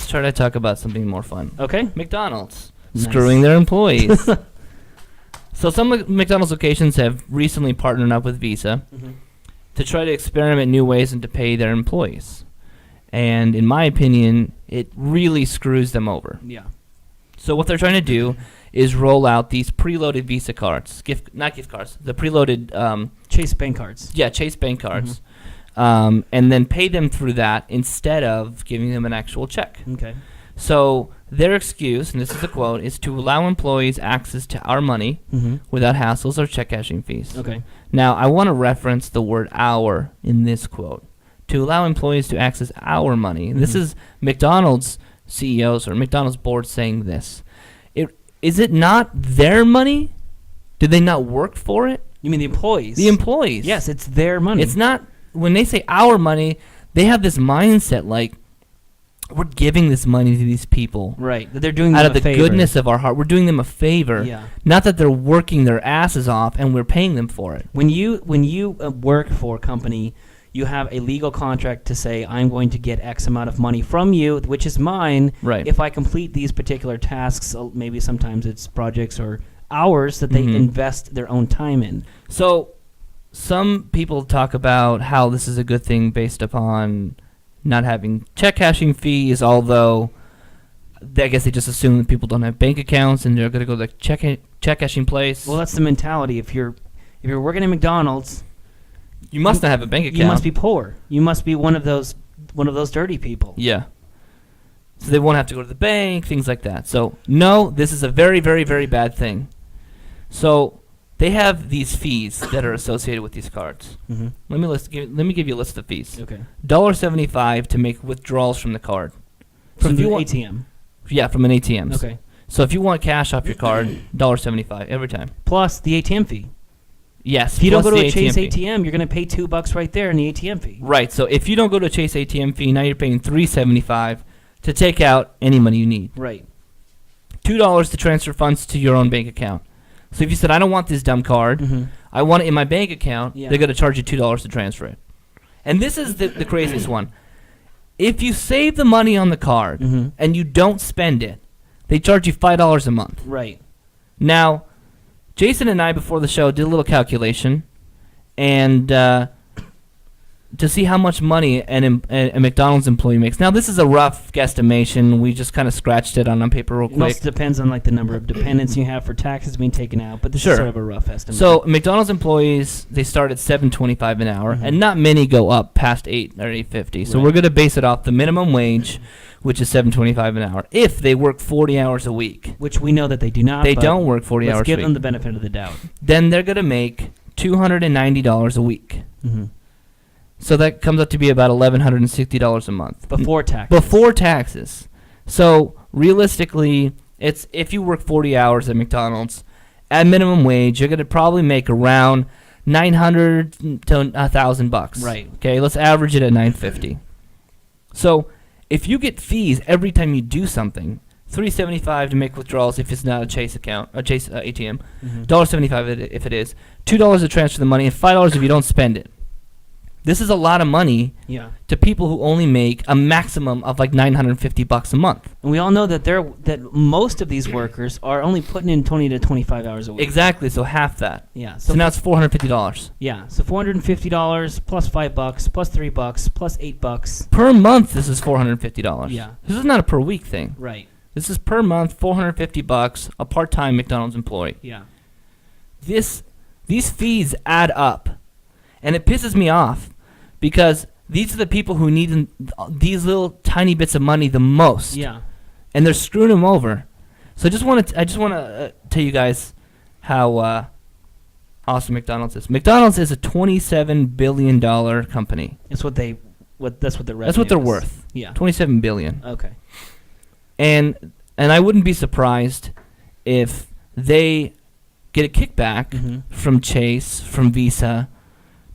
try to talk about something more fun. Okay. McDonald's. Nice. Screwing their employees. So some McDonald's locations have recently partnered up with Visa to try to experiment new ways and to pay their employees. And in my opinion, it really screws them over. Yeah. So what they're trying to do is roll out these preloaded Visa cards, not gift cards, the preloaded Chase bank cards. Yeah, Chase bank cards, and then pay them through that instead of giving them an actual check. Okay. So their excuse, and this is a quote, is to allow employees access to our money without hassles or check cashing fees. Okay. Now, I want to reference the word "our" in this quote. To allow employees to access our money. This is McDonald's CEOs or McDonald's board saying this. Is it not their money? Did they not work for it? You mean the employees? The employees. Yes, it's their money. It's not, when they say our money, they have this mindset like, we're giving this money to these people. Right. That they're doing them out of the favor. goodness of our heart. We're doing them a favor. Yeah. Not that they're working their asses off and we're paying them for it. When you work for a company, you have a legal contract to say, I'm going to get X amount of money from you, which is mine, Right. if I complete these particular tasks. Maybe sometimes it's projects or hours that they invest their own time in. So some people talk about how this is a good thing based upon not having check cashing fees, although I guess they just assume that people don't have bank accounts and they're going to go to the check cashing place. Well, that's the mentality. If you're working at McDonald's, you must not have a bank account. You must be poor. You must be one of those dirty people. Yeah. So they won't have to go to the bank, things like that. So no, this is a very, very, very bad thing. So they have these fees that are associated with these cards. Let me give you a list of fees. Okay. $1.75 to make withdrawals from the card. From the ATM. Yeah, from an ATM. Okay. So if you want cash off your card, $1.75 every time. Plus the ATM fee. Yes. If you don't go to a Chase fee. ATM, you're going to pay $2 right there in the ATM fee. Right. So if you don't go to a Chase ATM fee, now you're paying $3.75 to take out any money you need. Right. $2 to transfer funds to your own bank account. So if you said, I don't want this dumb card, I want it in my bank account, they're going to charge you $2 to transfer it. And this is the craziest one. If you save the money on the card and you don't spend it, they charge you $5 a month. Right. Now, Jason and I, before the show, did a little calculation, and to see how much money a McDonald's employee makes. Now, this is a rough guesstimation. We just kind of scratched it on paper real quick. It also depends on like the number of dependents you have for taxes being taken out, but this is sort of a rough estimate. So McDonald's employees, they start at $7.25 an hour, and not many go up past $8 or $8.50. So we're going to base it off the minimum wage, which is $7.25 an hour, if they work 40 hours a week. Which we know that they do not. They don't work 40 hours a week. Let's give them the benefit of the doubt. Then they're going to make $290 a week. So that comes up to be about $1,160 a month. Before taxes. Before taxes. So realistically, it's if you work 40 hours at McDonald's, at minimum wage, you're going to probably make around $900 to $1,000. Right. Okay, let's average it at $950. So if you get fees every time you do something, $3.75 to make withdrawals if it's not a Chase account, a Chase ATM, $1.75 if it is, $2 to transfer the money, and $5 if you don't spend it. This is a lot of money to people who only make a maximum of like $950 a month. And we all know that most of these workers are only putting in 20 to 25 hours a week. Exactly, so half that. Yeah. So now it's $450. Yeah, so $450 plus $5 plus $3 plus $8 per month. This is $450. Yeah. This is not a per week thing. Right. This is per month, $450, a part-time McDonald's employee. Yeah. These fees add up, and it pisses me off because these are the people who need these little tiny bits of money the most. Yeah. And they're screwing them over. So I just want to tell you guys how awesome McDonald's is. McDonald's is a $27 billion company. That's what their revenue That's what they're is. worth. Yeah. $27 billion. Okay. And I wouldn't be surprised if they get a kickback from Chase, from Visa,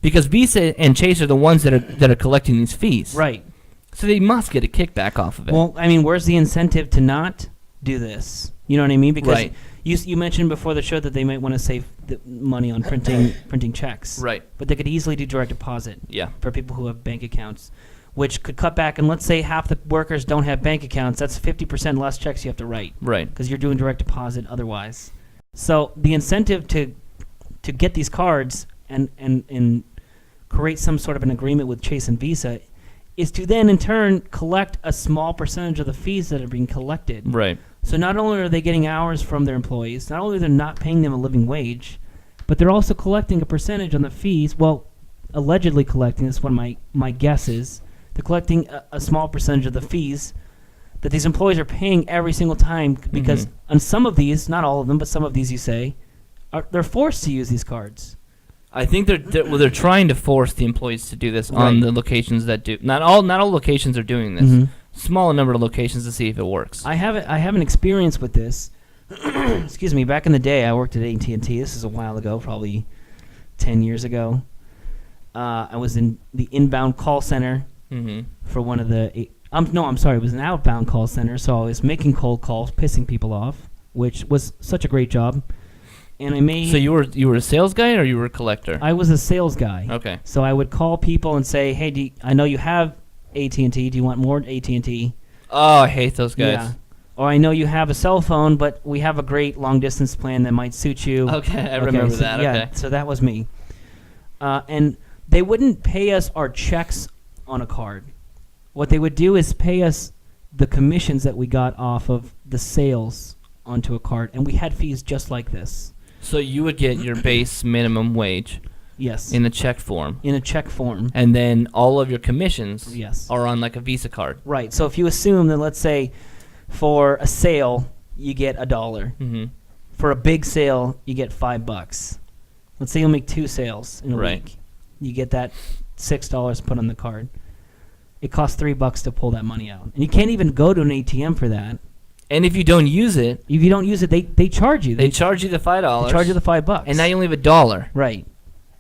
because Visa and Chase are the ones that are collecting these fees. Right. So they must get a kickback off of it. Well, I mean, where's the incentive to not do this? You know what I mean? Because you mentioned before the show that they might want to save the money on printing checks. Right. But they could easily do direct deposit. Yeah. For people who have bank accounts. which could cut back. And let's say half the workers don't have bank accounts. That's 50% less checks you have to write. Right. Because you're doing direct deposit otherwise. So the incentive to get these cards and create some sort of an agreement with Chase and Visa is to then in turn collect a small percentage of the fees that are being collected. Right. So not only are they getting hours from their employees, not only are they not paying them a living wage, but they're also collecting a percentage on the fees. Well, allegedly collecting, that's what my guess is. They're collecting a small percentage of the fees that these employees are paying every single time because on some of these, not all of them, but some of these you say, they're forced to use these cards. I think they're trying to force the employees to do this on the locations that do. Not all locations are doing this. Small number of locations to see if it works. I have an experience with this. Excuse me. Back in the day, I worked at AT&T. This is a while ago, probably 10 years ago. I was in the inbound call center for one of the. I'm sorry. It was an outbound call center, so I was making cold calls, pissing people off, which was such a great job. And I made. So you were a sales guy or you were a collector? I was a sales guy. Okay. So I would call people and say, "Hey, I know you have AT&T. Do you want more AT&T?" Oh, I hate those guys. Yeah. Or I know you have a cell phone, but we have a great long distance plan that might suit you. Okay, I remember that. Yeah, okay. So that was me. And they wouldn't pay us our checks on a card. What they would do is pay us the commissions that we got off of the sales onto a card, and we had fees just like this. So you would get your base minimum wage Yes. in a check form, In a check form. and then all of your commissions Yes. are on like a Visa card. Right. So if you assume that, let's say, for a sale, you get $1. Mm-hmm. For a big sale, you get $5. Let's say you'll make 2 sales in a Right. week. You get that $6 put on the card. It costs $3 to pull that money out. And you can't even go to an ATM for that. And if you don't use it, If you don't use it, they charge you. they charge you the $5. They charge you the $5. and now you only have $1. Right.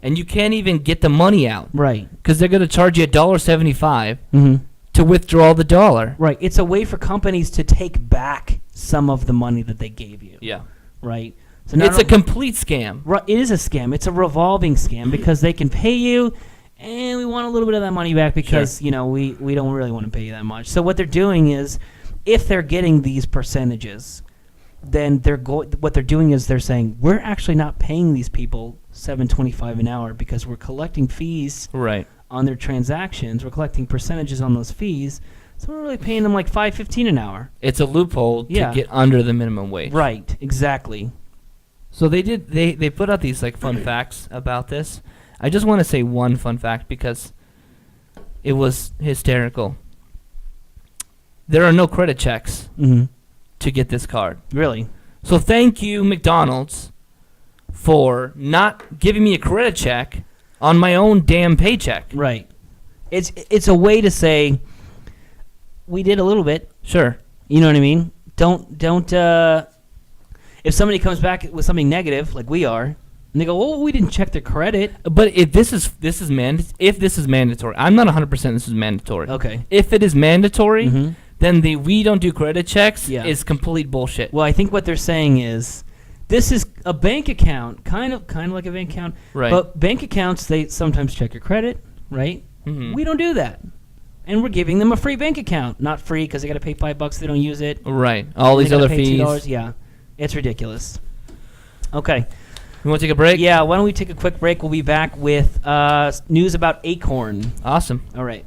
And you can't even get the money out Right. because they're going to charge you $1.75 Mm-hmm. to withdraw the $1. Right. It's a way for companies to take back some of the money that they gave you. Yeah. Right. So not It's a complete scam. Right, it is a scam. It's a revolving scam because they can pay you, and we want a little bit of that money back because we don't really want to pay you that much. So what they're doing is, if they're getting these percentages, then what they're doing is they're saying we're actually not paying these people $7.25 an hour because we're collecting fees Right. on their transactions. We're collecting percentages on those fees, so we're really paying them like $5.15 an hour. It's a loophole Yeah. to get under the minimum wage. Right. Exactly. So they put out these like fun facts about this. I just want to say one fun fact because it was hysterical. There are no credit checks Mm-hmm. to get this card. Really. So thank you, McDonald's, for not giving me a credit check on my own damn paycheck. Right. It's a way to say we did a little bit. Sure. You know what I mean? Don't if somebody comes back with something negative like we are, and they go, "Oh, we didn't check their credit." But if this is mandatory, I'm not 100% this is mandatory. Okay. If it is mandatory, Mm-hmm. then the we don't do credit checks Yeah. is complete bullshit. Well, I think what they're saying is this is a bank account, kind of like a bank account. Right. But bank accounts, they sometimes check your credit, right? Mhm. We don't do that. And we're giving them a free bank account. Not free because they got to pay $5 if they don't use it. Right. All They these gotta other pay fees. $2. Yeah. It's ridiculous. Okay. You want to take a break? Yeah, why don't we take a quick break? We'll be back with news about Acorn. Awesome. All right.